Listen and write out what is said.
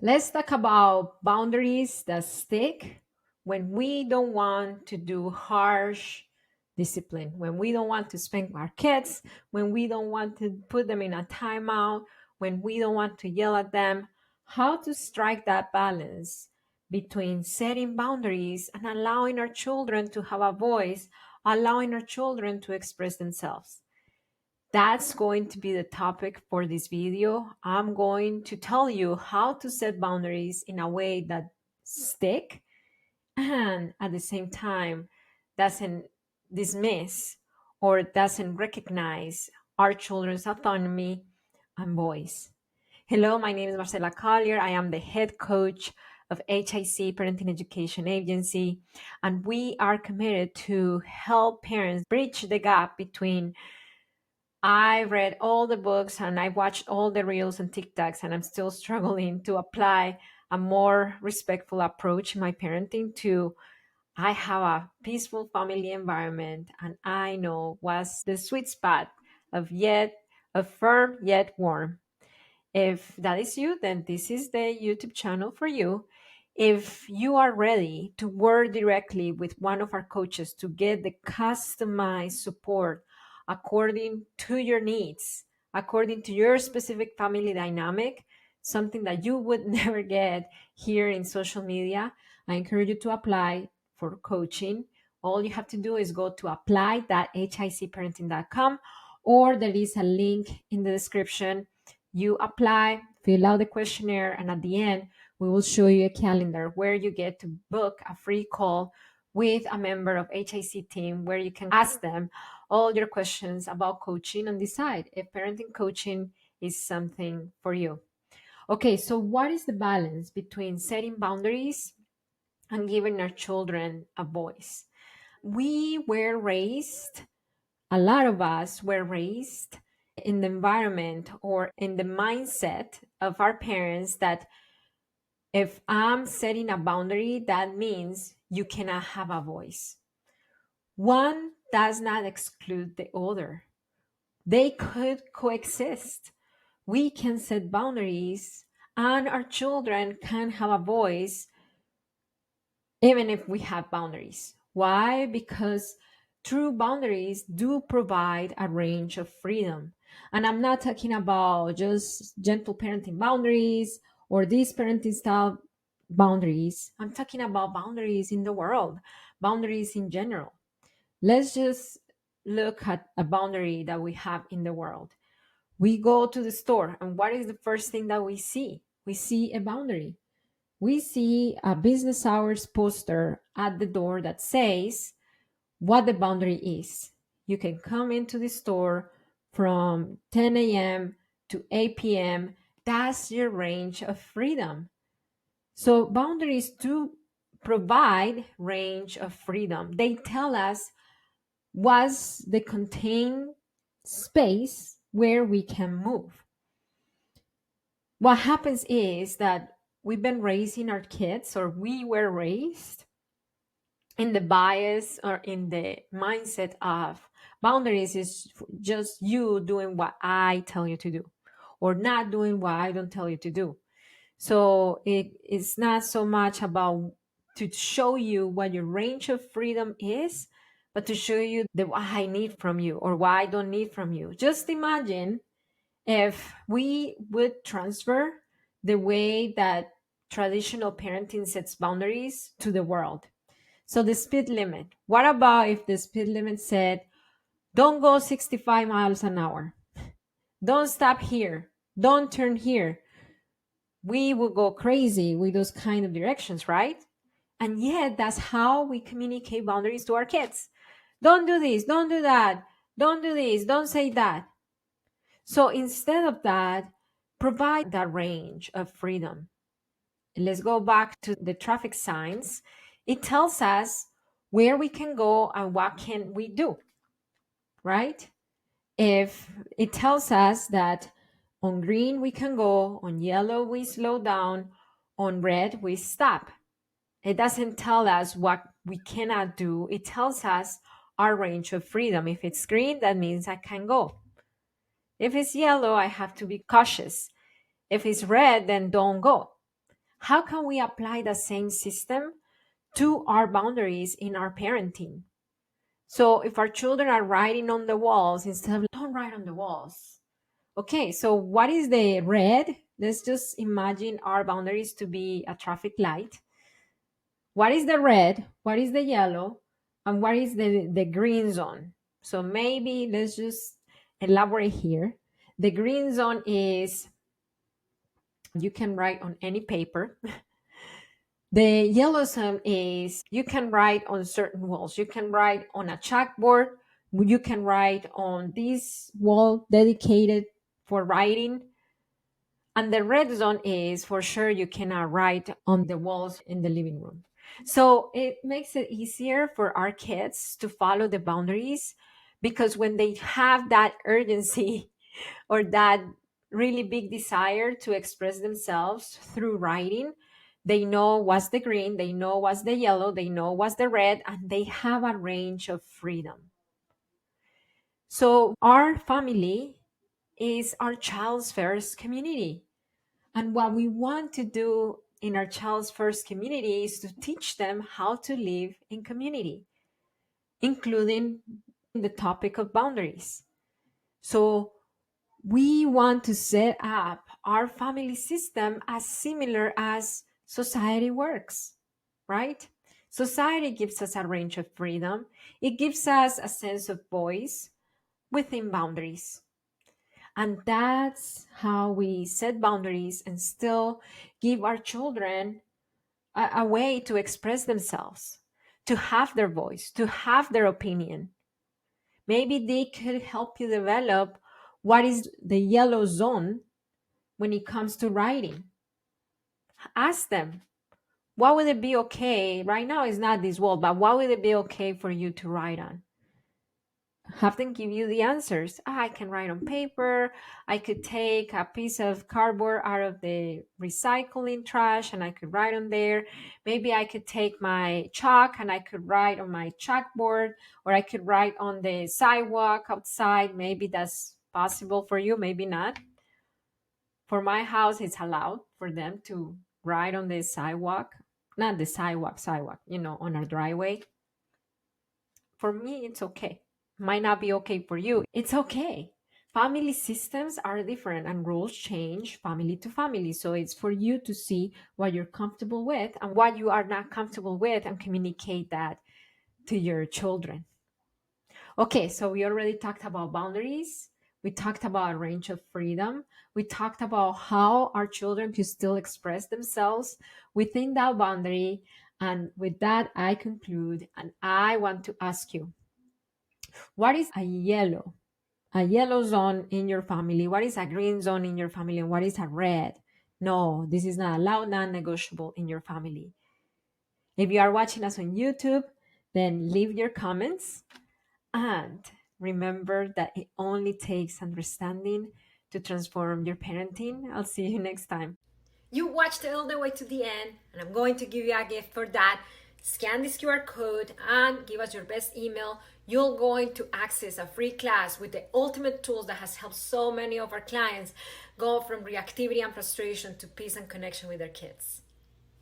Let's talk about boundaries that stick when we don't want to do harsh discipline, when we don't want to spank our kids, when we don't want to put them in a timeout, when we don't want to yell at them. How to strike that balance between setting boundaries and allowing our children to have a voice, allowing our children to express themselves. That's going to be the topic for this video. I'm going to tell you how to set boundaries in a way that stick and at the same time doesn't dismiss or doesn't recognize our children's autonomy and voice. Hello, my name is Marcela Collier. I am the head coach of HIC Parenting Education Agency, and we are committed to help parents bridge the gap between I read all the books and I watched all the reels and TikToks, and I'm still struggling to apply a more respectful approach in my parenting to I have a peaceful family environment and I know what's the sweet spot of firm yet warm. If that is you, then this is the YouTube channel for you. If you are ready to work directly with one of our coaches to get the customized support according to your needs, according to your specific family dynamic, something that you would never get here in social media, I encourage you to apply for coaching. All you have to do is go to apply.hicparenting.com, or there is a link in the description. You apply, fill out the questionnaire, and at the end, we will show you a calendar where you get to book a free call with a member of HIC team where you can ask them all your questions about coaching and decide if parenting coaching is something for you. Okay, so what is the balance between setting boundaries and giving our children a voice? We were raised, a lot of us were raised in the environment or in the mindset of our parents that if I'm setting a boundary, that means you cannot have a voice. One does not exclude the other. They could coexist. We can set boundaries and our children can have a voice even if we have boundaries. Why? Because true boundaries do provide a range of freedom. And I'm not talking about just gentle parenting boundaries or these parenting style boundaries. I'm talking about boundaries in the world, boundaries in general. Let's just look at a boundary that we have in the world. We go to the store, and what is the first thing that we see? We see a boundary. We see a business hours poster at the door that says what the boundary is. You can come into the store from 10 a.m. to 8 p.m. That's your range of freedom. So boundaries do provide range of freedom. They tell us what's the contained space where we can move. What happens is that we've been raising our kids, or we were raised in the bias or in the mindset of boundaries is just you doing what I tell you to do or not doing what I don't tell you to do. So it's not so much about to show you what your range of freedom is, but to show you the what I need from you or what I don't need from you. Just imagine if we would transfer the way that traditional parenting sets boundaries to the world. So the speed limit. What about if the speed limit said, don't go 65 miles an hour. Don't stop here. Don't turn here. We would go crazy with those kind of directions, right? And yet that's how we communicate boundaries to our kids. Don't do this. Don't do that. Don't do this. Don't say that. So instead of that, provide that range of freedom. Let's go back to the traffic signs. It tells us where we can go and what can we do, right? If it tells us that on green we can go, on yellow we slow down, on red we stop. It doesn't tell us what we cannot do. It tells us our range of freedom. If it's green, that means I can go. If it's yellow, I have to be cautious. If it's red, then don't go. How can we apply the same system to our boundaries in our parenting? So if our children are writing on the walls, instead of don't write on the walls. Okay, so what is the red? Let's just imagine our boundaries to be a traffic light. What is the red? What is the yellow? And what is the green zone? So maybe let's just elaborate here. The green zone is you can write on any paper. The yellow zone is you can write on certain walls. You can write on a chalkboard. You can write on this wall dedicated for writing. And the red zone is for sure you cannot write on the walls in the living room. So it makes it easier for our kids to follow the boundaries because when they have that urgency or that really big desire to express themselves through writing, they know what's the green, they know what's the yellow, they know what's the red, and they have a range of freedom. So our family is our child's first community. And what we want to do in our child's first community is to teach them how to live in community, including the topic of boundaries. So we want to set up our family system as similar as society works, right? Society gives us a range of freedom. It gives us a sense of voice within boundaries. And that's how we set boundaries and still give our children a way to express themselves, to have their voice, to have their opinion. Maybe they could help you develop what is the yellow zone when it comes to writing. Ask them, what would it be okay? Right now, it's not this wall, but what would it be okay for you to write on? Have them give you the answers. I can write on paper. I could take a piece of cardboard out of the recycling trash and I could write on there. Maybe I could take my chalk and I could write on my chalkboard, or I could write on the sidewalk outside. Maybe that's possible for you, maybe not. For my house, it's allowed for them to write on the sidewalk, not the sidewalk, on our driveway. For me, it's okay. Might not be okay for you. It's okay. Family systems are different and rules change family to family. So it's for you to see what you're comfortable with and what you are not comfortable with and communicate that to your children. Okay, so we already talked about boundaries. We talked about a range of freedom. We talked about how our children can still express themselves within that boundary. And with that, I conclude and I want to ask you, what is a yellow zone in your family? What is a green zone in your family? And what is a red? No, this is not allowed, non-negotiable in your family. If you are watching us on YouTube, then leave your comments and remember that it only takes understanding to transform your parenting. I'll see you next time. You watched it all the way to the end, and I'm going to give you a gift for that. Scan this QR code and give us your best email. You're going to access a free class with the ultimate tools that has helped so many of our clients go from reactivity and frustration to peace and connection with their kids.